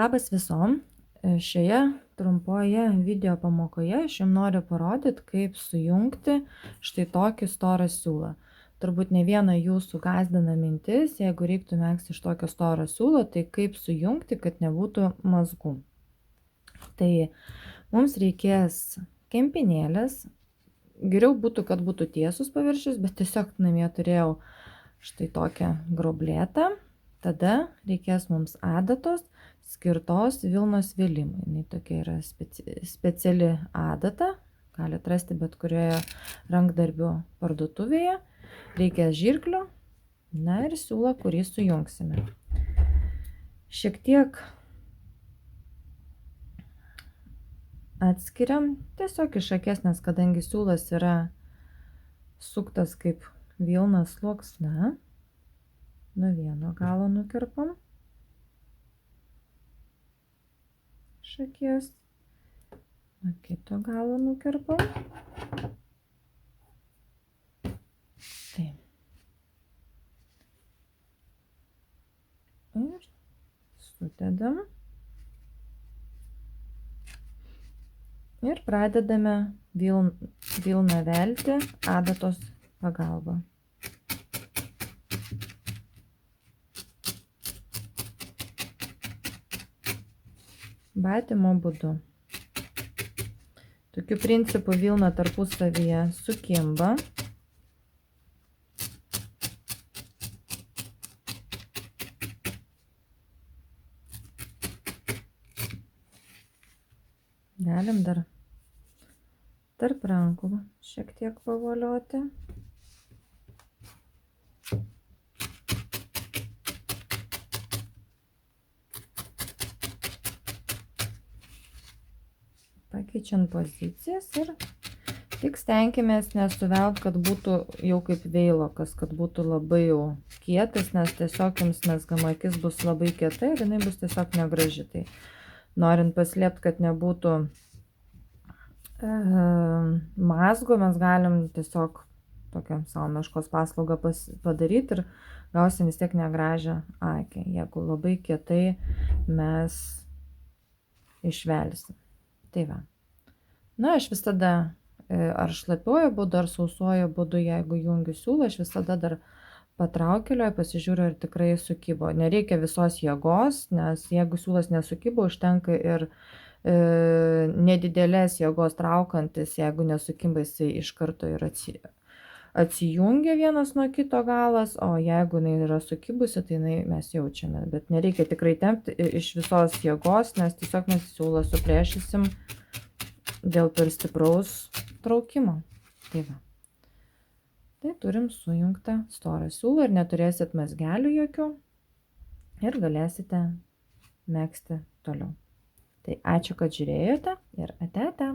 Labas visom. Šioje trumpoje video pamokoje aš jums noriu parodyti, kaip sujungti štai tokį storą siūlą. Turbūt ne vieną jūsų gąsdina mintis, jeigu reiktų megzti iš tokio storo siūlo, tai kaip sujungti, kad nebūtų mazgų. Tai mums reikės kempinėlės. Geriau būtų, kad būtų tiesus paviršius, bet tiesiog namie turėjau štai tokią groblėtą. Tada reikės mums adatos skirtos vilnos vėlimui. Jis tokia yra speciali adata, galite rasti bet kurioje rankdarbių parduotuvėje. Reikės žirklių, na ir siūlą, kurį sujungsime. Šiek tiek atskiriam tiesiog iš akės, nes kadangi siūlas yra suktas kaip vilna sluoksna, nuo vieno galo nukirpam iš akės, nuo kito galo nukirpam. Taip. Ir sudedam. Ir pradedame vilną velti adatos pagalba. Batymo būdu. Tokiu principu vilna tarpusavyje sukimba. Galim dar tarp rankų šiek tiek pavolioti. Pakeičiant pozicijas ir tik stenkimės nesuvelt, kad būtų jau kaip veilokas, kad būtų labai jau kietas, nes tiesiog jums mezgama akis bus labai kieta ir jinai bus tiesiog negraži. Tai norint paslėpti, kad nebūtų mazgo, mes galim tiesiog tokią savo meškos paslaugą padaryti ir gausim vis tiek negražią akį, jeigu labai kietai mes išvelsim. Tai va. Na, aš visada ar šlapiuoju būdu, ar sausuoju būdu, jeigu jungiu siūlą, aš visada dar patraukeliuoju, pasižiūriu, ar tikrai sukibo. Nereikia visos jėgos, nes jeigu siūlas nesukibo, užtenka ir nedidelės jėgos traukantis, jeigu nesukimba, jisai iš karto ir atsijungia vienas nuo kito galas, o jeigu jinai yra sukibusi, tai mes jaučiame. Bet nereikia tikrai tempti iš visos jėgos, nes tiesiog mes siūlą suplėšysim dėl per stipraus traukimo. Tai va. Tai turim sujungtą storą siūlą ir neturėsit mazgelių jokių ir galėsite megzti toliau. Tai ačiū, kad žiūrėjote ir ate.